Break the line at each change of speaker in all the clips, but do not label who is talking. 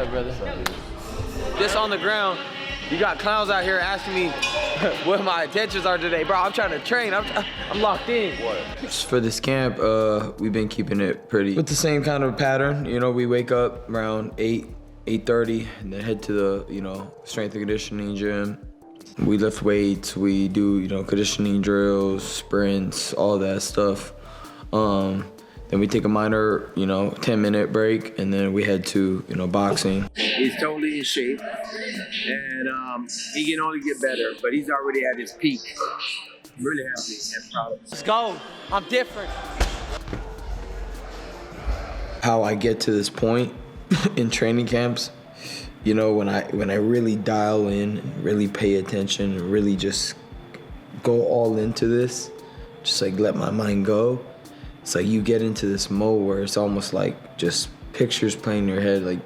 up, brother? Just on the ground, you got clowns out here asking me what my intentions are today. Bro, I'm trying to train. I'm locked in. For this camp, we've been keeping it pretty with the same kind of pattern. You know, we wake up around 8:30, and then head to the, strength and conditioning gym. We lift weights, we do, conditioning drills, sprints, all that stuff. Then we take a minor, 10-minute break, and then we head to, boxing.
He's totally in shape, and he can only get better, but he's already at his peak. I'm really happy and proud of him.
Let's go. I'm different.
How I get to this point in training camps, when I really dial in, really pay attention, and really just go all into this, just like let my mind go. It's like you get into this mode where it's almost like just pictures playing in your head. Like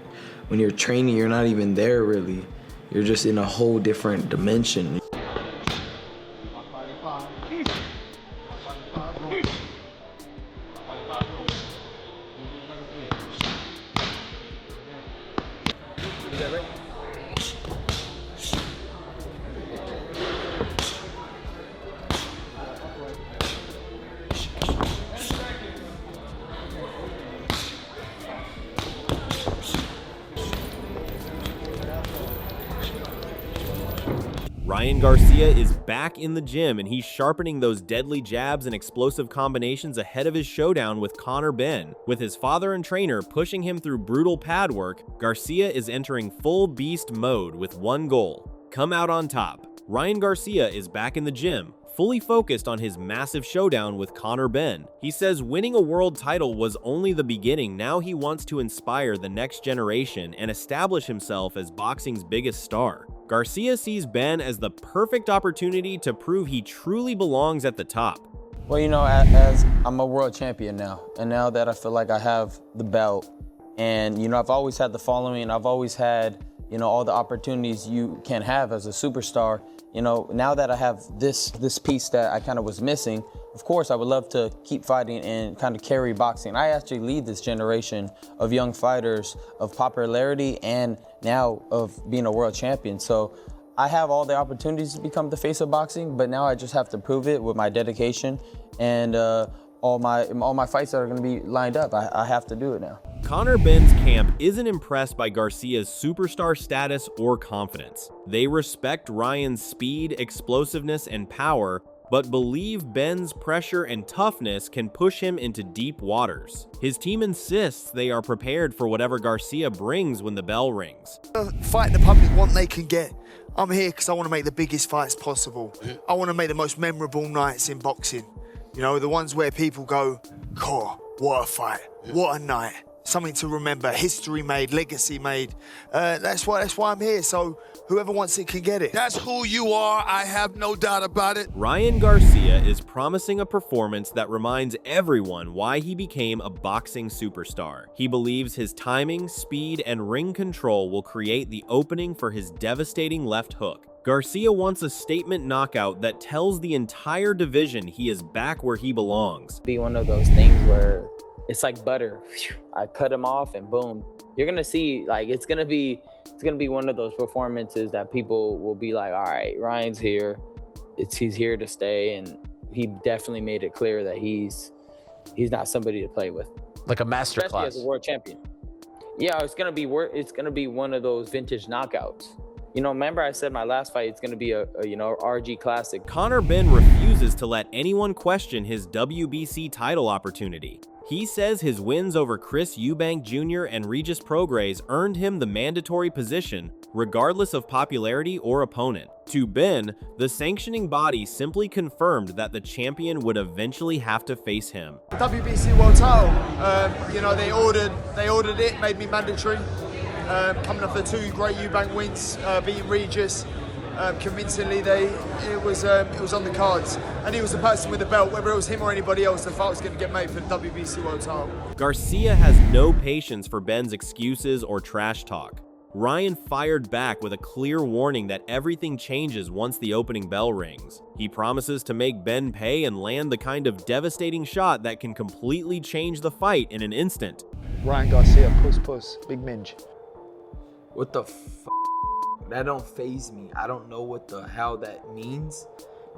when you're training, you're not even there really. You're just in a whole different dimension.
Ryan Garcia is back in the gym, and he's sharpening those deadly jabs and explosive combinations ahead of his showdown with Conor Benn. With his father and trainer pushing him through brutal pad work, Garcia is entering full beast mode with one goal: come out on top. Ryan Garcia is back in the gym, fully focused on his massive showdown with Conor Benn. He says winning a world title was only the beginning. Now he wants to inspire the next generation and establish himself as boxing's biggest star. Garcia sees Benn as the perfect opportunity to prove he truly belongs at the top.
Well, as I'm a world champion now, and now that I feel like I have the belt, and, I've always had the following, I've always had, all the opportunities you can have as a superstar. Now that I have this piece that I kind of was missing, of course, I would love to keep fighting and kind of carry boxing. I actually lead this generation of young fighters of popularity and now of being a world champion. So I have all the opportunities to become the face of boxing, but now I just have to prove it with my dedication and all my fights that are going to be lined up. I have to do it now.
Conor Benn's camp isn't impressed by Garcia's superstar status or confidence. They respect Ryan's speed, explosiveness, and power, but believe Benn's pressure and toughness can push him into deep waters. His team insists they are prepared for whatever Garcia brings when the bell rings.
Fight the public want they can get. I'm here because I want to make the biggest fights possible. I want to make the most memorable nights in boxing. The ones where people go, "God, what a fight, what a night." Something to remember, history made, legacy made. That's why I'm here, so whoever wants it can get it.
That's who you are, I have no doubt about it.
Ryan Garcia is promising a performance that reminds everyone why he became a boxing superstar. He believes his timing, speed, and ring control will create the opening for his devastating left hook. Garcia wants a statement knockout that tells the entire division he is back where he belongs.
Be one of those things where it's like butter. I cut him off and boom. You're gonna see, like, it's gonna be one of those performances that people will be like, all right, Ryan's here. He's here to stay, and he definitely made it clear that he's not somebody to play with.
Like a master
Especially
class.
as a world champion. Yeah, it's gonna be one of those vintage knockouts. Remember I said my last fight, it's gonna be a RG classic.
Conor Benn refuses to let anyone question his WBC title opportunity. He says his wins over Chris Eubank Jr. and Regis Prograis earned him the mandatory position, regardless of popularity or opponent. To Benn, the sanctioning body simply confirmed that the champion would eventually have to face him.
WBC World Title, they ordered it, made me mandatory. Coming off the two great Eubank wins, beating Regis convincingly, it was on the cards, and he was the person with the belt. Whether it was him or anybody else, the fight was going to get made for the WBC World Title.
Garcia has no patience for Benn's excuses or trash talk. Ryan fired back with a clear warning that everything changes once the opening bell rings. He promises to make Benn pay and land the kind of devastating shot that can completely change the fight in an instant.
Ryan Garcia, puss, big minge.
What the That don't faze me. I don't know what the hell that means,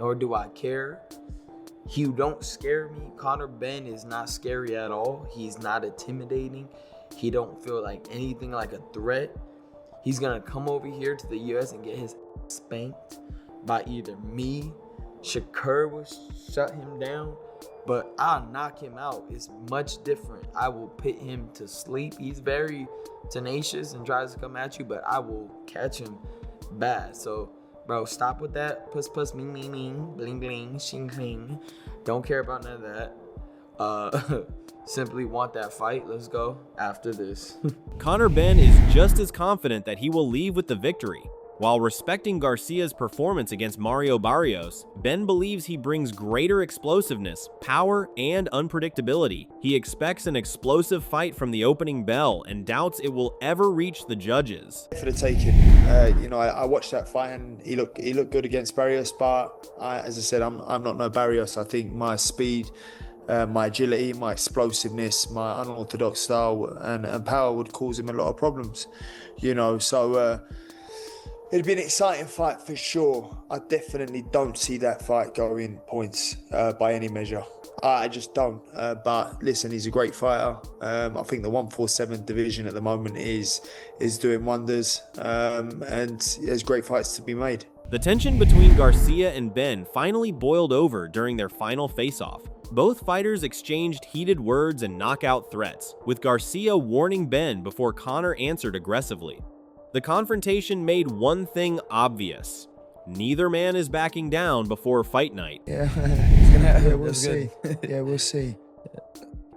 nor do I care. He don't scare me. Conor Benn is not scary at all. He's not intimidating. He don't feel like anything like a threat. He's gonna come over here to the US and get his spanked by either me, Shakur will shut him down, but I'll knock him out. It's much different. I will put him to sleep. He's very tenacious and tries to come at you, but I will catch him bad. So, bro, stop with that. Puss, puss, ming, ming, ming, bling, bling, shing, bling. Don't care about none of that. Simply want that fight. Let's go after this.
Conor Benn is just as confident that he will leave with the victory. While respecting Garcia's performance against Mario Barrios, Benn believes he brings greater explosiveness, power, and unpredictability. He expects an explosive fight from the opening bell and doubts it will ever reach the judges.
For the taking, I watched that fight and he looked good against Barrios, but as I said, I'm not no Barrios. I think my speed, my agility, my explosiveness, my unorthodox style and power would cause him a lot of problems, so it'd be an exciting fight for sure. I definitely don't see that fight going points by any measure. I just don't. But listen, he's a great fighter. I think the 147 division at the moment is doing wonders, and there's great fights to be made.
The tension between Garcia and Benn finally boiled over during their final face-off. Both fighters exchanged heated words and knockout threats, with Garcia warning Benn before Conor answered aggressively. The confrontation made one thing obvious. Neither man is backing down before fight night.
Yeah, we'll see. Yeah, we'll see.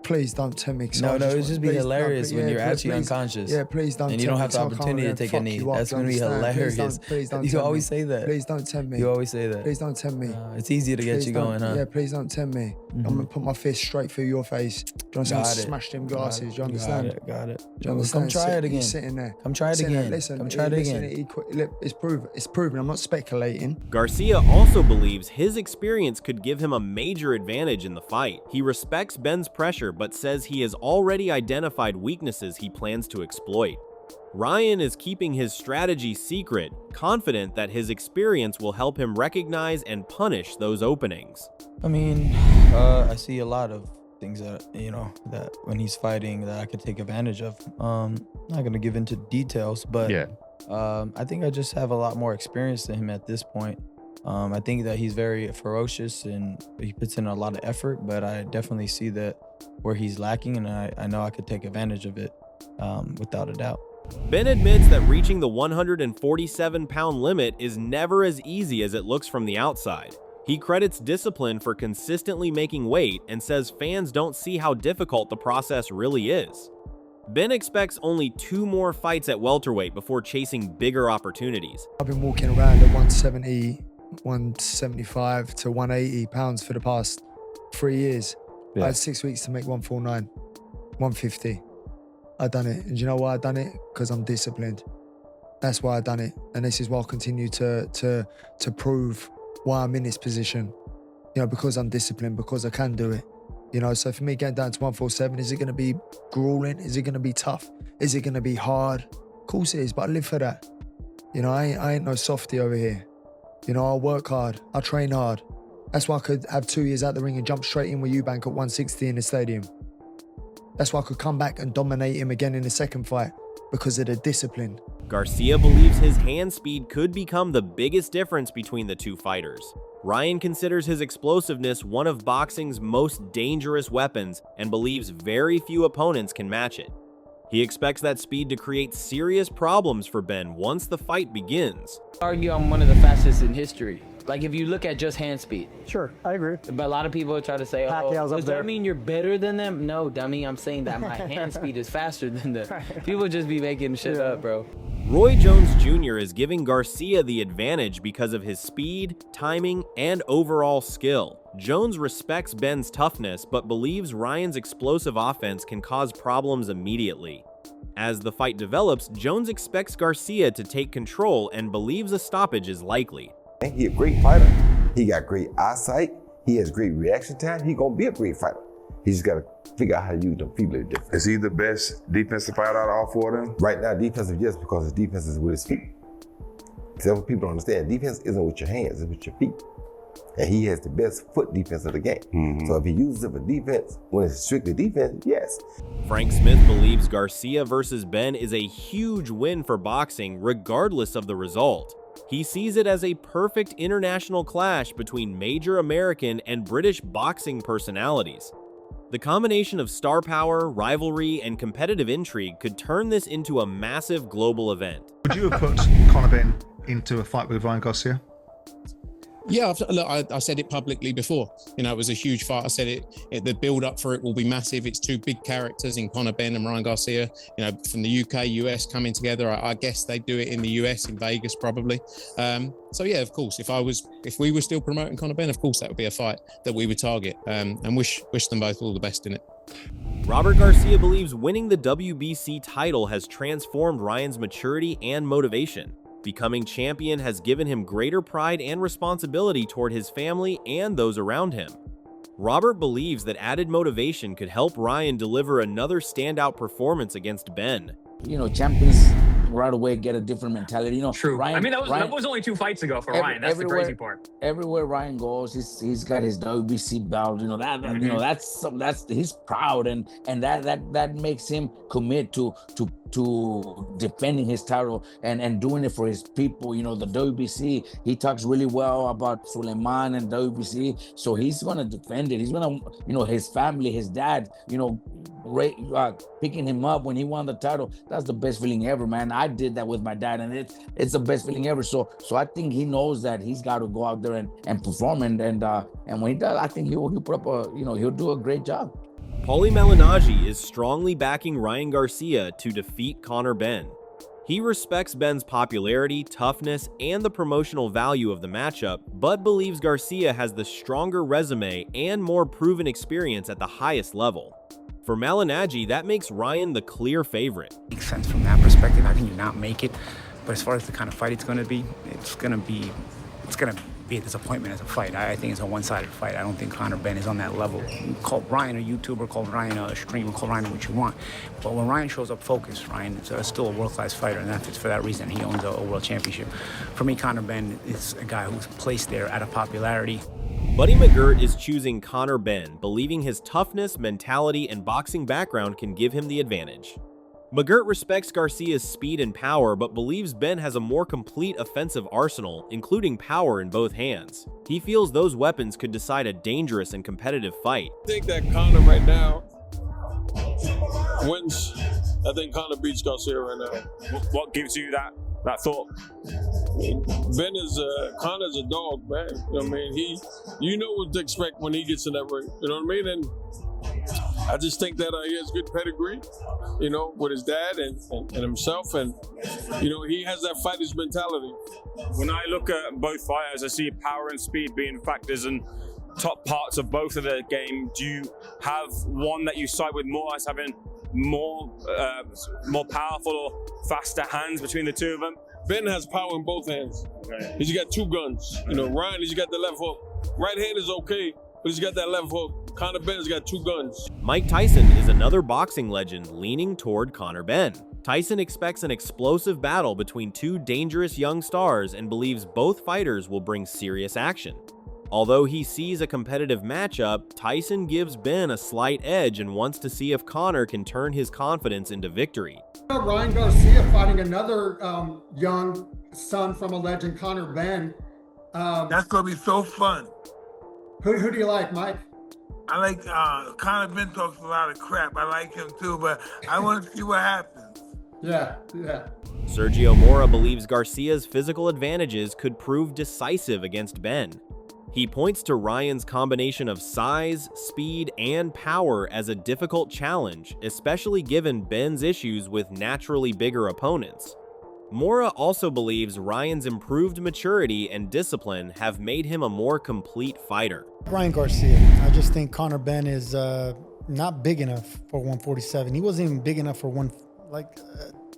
Please don't tell me.
No, it's just be hilarious when you're actually unconscious.
Yeah, please don't.
And you don't have the opportunity to take a knee. That's gonna be hilarious.
Please don't.
You always say that.
Please don't tell me.
You always say that.
Please don't tell me.
It's easy to get you going, huh?
Yeah, please don't tell me. I'm gonna put my fist straight through your face. Do you understand? Smash them glasses. Do you understand?
Got it.
Do you understand?
Come try it again.
He's sitting there.
Come try it again.
Listen,
come try it again.
It's proven. It's proven. I'm not speculating.
Garcia also believes his experience could give him a major advantage in the fight. He respects Benn's pressure, but says he has already identified weaknesses he plans to exploit. Ryan is keeping his strategy secret, confident that his experience will help him recognize and punish those openings.
I mean, I see a lot of things that, that when he's fighting that I could take advantage of. Not gonna give into details, but I think I just have a lot more experience than him at this point. I think that he's very ferocious and he puts in a lot of effort, but I definitely see that where he's lacking, and I know I could take advantage of it without a doubt.
Benn admits that reaching the 147-pound limit is never as easy as it looks from the outside. He credits discipline for consistently making weight and says fans don't see how difficult the process really is. Benn expects only 2 more fights at welterweight before chasing bigger opportunities.
I've been walking around at 170, 175 to 180 pounds for the past 3 years. I had 6 weeks to make 149, 150. I done it. And do you know why I done it? Because I'm disciplined. That's why I done it. And this is why I'll continue to prove why I'm in this position. Because I'm disciplined, because I can do it. So for me getting down to 147, is it going to be grueling? Is it going to be tough? Is it going to be hard? Of course it is, but I live for that. I ain't no softie over here. I work hard. I train hard. That's why I could have 2 years out the ring and jump straight in with Eubank at 160 in the stadium. That's why I could come back and dominate him again in the second fight, because of the discipline.
Garcia believes his hand speed could become the biggest difference between the two fighters. Ryan considers his explosiveness one of boxing's most dangerous weapons and believes very few opponents can match it. He expects that speed to create serious problems for Benn once the fight begins.
I argue I'm one of the fastest in history. Like if you look at just hand speed.
Sure, I agree.
But a lot of people try to say, does that mean you're better than them? No, dummy, I'm saying that my hand speed is faster than them. People just be making shit up, bro.
Roy Jones Jr. is giving Garcia the advantage because of his speed, timing, and overall skill. Jones respects Benn's toughness, but believes Ryan's explosive offense can cause problems immediately. As the fight develops, Jones expects Garcia to take control and believes a stoppage is likely.
He's a great fighter. He got great eyesight. He has great reaction time. He's gonna be a great fighter.
He just got to figure out how to use them feet a little different.
Is he the best defensive fighter out of all four of them?
Right now, defensive, yes, because his defense is with his feet. That's what people don't understand. Defense isn't with your hands, it's with your feet. And he has the best foot defense of the game. So if he uses it for defense, when it's strictly defense, yes.
Frank Smith believes Garcia versus Benn is a huge win for boxing regardless of the result. He sees it as a perfect international clash between major American and British boxing personalities. The combination of star power, rivalry, and competitive intrigue could turn this into a massive global event.
Would you have put Conor Benn into a fight with Ryan Garcia?
Yeah, look, I said it publicly before. You know, it was a huge fight. I said the build-up for it will be massive. It's two big characters in Conor Benn and Ryan Garcia. You know, from the UK, US coming together. I guess they'd do it in the US, in Vegas, probably. So yeah, of course, if we were still promoting Conor Benn, of course that would be a fight that we would target. And wish them both all the best in it.
Robert Garcia believes winning the WBC title has transformed Ryan's maturity and motivation. Becoming champion has given him greater pride and responsibility toward his family and those around him. Robert believes that added motivation could help Ryan deliver another standout performance against Benn.
You know, champions right away get a different mentality. You know,
true.
Ryan,
I mean, that was only 2 fights ago for Ryan. That's the crazy part.
Everywhere Ryan goes, he's got his WBC belt. You know you know that's he's proud, and that makes him commit to defending his title and doing it for his people. You know, the WBC. He talks really well about Suleiman and WBC, so he's gonna defend it. He's gonna, you know, his family, his dad. You know, picking him up when he won the title. That's the best feeling ever, man. I did that with my dad, and it's the best feeling ever. So I think he knows that he's got to go out there and perform, and when he does, I think he'll put up he'll do a great job.
Paulie Malignaggi is strongly backing Ryan Garcia to defeat Conor Benn. He respects Benn's popularity, toughness, and the promotional value of the matchup, but believes Garcia has the stronger resume and more proven experience at the highest level. For Malignaggi, that makes Ryan the clear favorite.
Makes sense from that perspective. I think you not make it, but as far as the kind of fight it's going to be a disappointment as a fight. I think it's a one-sided fight. I don't think Conor Benn is on that level. Call Ryan a YouTuber, call Ryan a streamer, call Ryan what you want. But when Ryan shows up focused, Ryan is still a world-class fighter, and that's for that reason he owns a world championship. For me, Conor Benn is a guy who's placed there out of popularity.
Buddy McGirt is choosing Conor Benn, believing his toughness, mentality, and boxing background can give him the advantage. McGirt respects Garcia's speed and power, but believes Benn has a more complete offensive arsenal, including power in both hands. He feels those weapons could decide a dangerous and competitive fight.
I think that Conor right now wins. I think Conor beats Garcia right now.
What gives you that thought?
Ben is Conor's a dog, man. You know what I mean? You know what to expect when he gets in that ring. You know what I mean? And I just think that he has good pedigree, you know, with his dad and himself, and you know, he has that fighter's mentality.
When I look at both fighters, I see power and speed being factors and top parts of both of their game. Do you have one that you side with more as having more powerful or faster hands between the two of them?
Ben has power in both hands. Okay. He's got two guns. You know, Ryan, he's got the left hook. Right hand is okay, but he's got that left hook. Conor Benn's got two guns.
Mike Tyson is another boxing legend leaning toward Conor Benn. Tyson expects an explosive battle between two dangerous young stars and believes both fighters will bring serious action. Although he sees a competitive matchup, Tyson gives Benn a slight edge and wants to see if Conor can turn his confidence into victory.
Ryan Garcia fighting another young son from a legend, Conor Benn.
That's going to be so fun.
Who do you like, Mike?
I like Conor Benn talks a lot of crap. I like him too, but I want to see what happens.
Yeah.
Sergio Mora believes Garcia's physical advantages could prove decisive against Benn. He points to Ryan's combination of size, speed, and power as a difficult challenge, especially given Benn's issues with naturally bigger opponents. Mora also believes Ryan's improved maturity and discipline have made him a more complete fighter.
Ryan Garcia. I just think Conor Benn is not big enough for 147. He wasn't even big enough for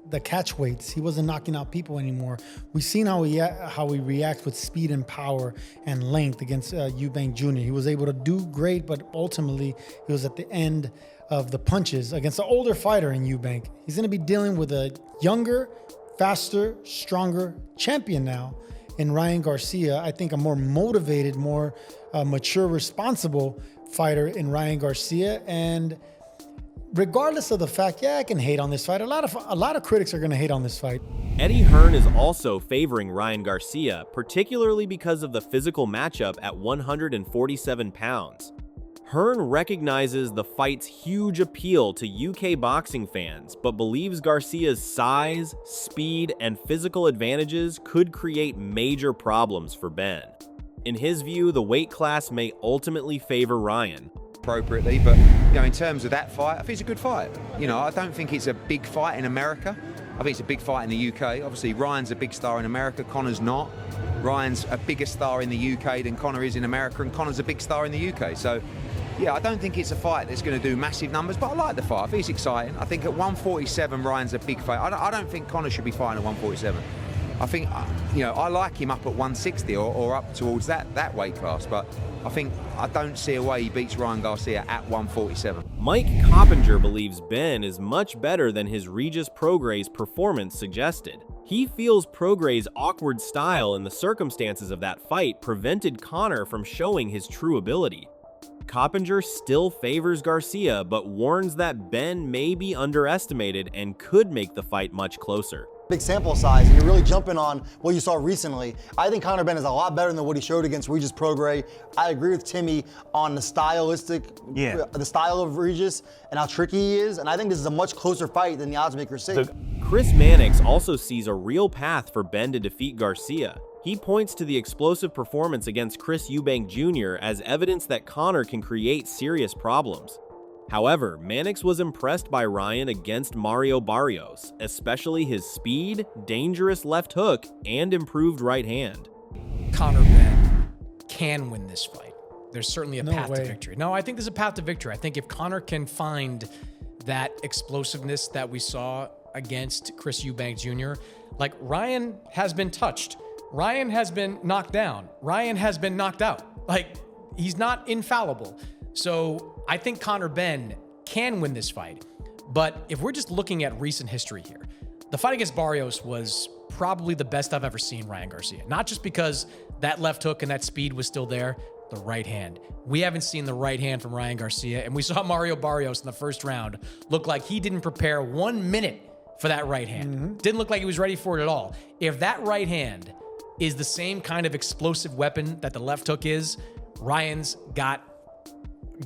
the catch weights. He wasn't knocking out people anymore. We've seen how he reacts with speed and power and length against Eubank Jr. He was able to do great, but ultimately he was at the end of the punches against an older fighter in Eubank. He's going to be dealing with a younger, faster, stronger champion now in Ryan Garcia. I think a more motivated, more mature, responsible fighter in Ryan Garcia. And regardless of the fact, I can hate on this fight. A lot of critics are going to hate on this fight.
Eddie Hearn is also favoring Ryan Garcia, particularly because of the physical matchup at 147 pounds. Hearn recognizes the fight's huge appeal to UK boxing fans, but believes Garcia's size, speed, and physical advantages could create major problems for Benn. In his view, the weight class may ultimately favor Ryan.
Appropriately, but in terms of that fight, I think it's a good fight. I don't think it's a big fight in America. I think it's a big fight in the UK. Obviously, Ryan's a big star in America, Conor's not. Ryan's a bigger star in the UK than Conor is in America, and Conor's a big star in the UK. So, yeah, I don't think it's a fight that's going to do massive numbers, but I like the fight. I think it's exciting. I think at 147, Ryan's a big fight. I don't think Conor should be fighting at 147. I think, I like him up at 160 or up towards that weight class, but I don't see a way he beats Ryan Garcia at 147.
Mike Coppinger believes Benn is much better than his Regis Prograis performance suggested. He feels Prograis' awkward style and the circumstances of that fight prevented Conor from showing his true ability. Coppinger still favors Garcia, but warns that Benn may be underestimated and could make the fight much closer.
Big sample size, and you're really jumping on what you saw recently. I think Conor Benn is a lot better than what he showed against Regis Prograis. I agree with Timmy on the the style of Regis and how tricky he is, and I think this is a much closer fight than the oddsmakers say.
Chris Mannix also sees a real path for Benn to defeat Garcia. He points to the explosive performance against Chris Eubank Jr. as evidence that Conor can create serious problems. However, Mannix was impressed by Ryan against Mario Barrios, especially his speed, dangerous left hook, and improved right hand.
Conor Benn can win this fight. There's certainly a path to victory. No, I think there's a path to victory. I think if Conor can find that explosiveness that we saw against Chris Eubank Jr., like Ryan has been touched. Ryan has been knocked down. Ryan has been knocked out. Like, he's not infallible. So I think Conor Benn can win this fight. But if we're just looking at recent history here, the fight against Barrios was probably the best I've ever seen Ryan Garcia. Not just because that left hook and that speed was still there, the right hand. We haven't seen the right hand from Ryan Garcia, and we saw Mario Barrios in the first round look like he didn't prepare 1 minute for that right hand. Didn't look like he was ready for it at all. If that right hand is the same kind of explosive weapon that the left hook is, Ryan's got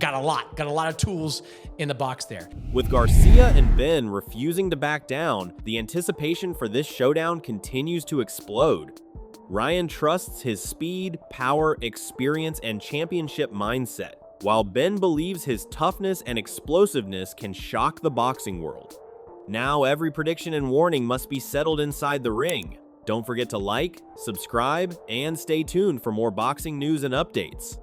a lot of tools in the box there.
With Garcia and Benn refusing to back down, the anticipation for this showdown continues to explode. Ryan trusts his speed, power, experience, and championship mindset, while Benn believes his toughness and explosiveness can shock the boxing world. Now every prediction and warning must be settled inside the ring. Don't forget to like, subscribe, and stay tuned for more boxing news and updates.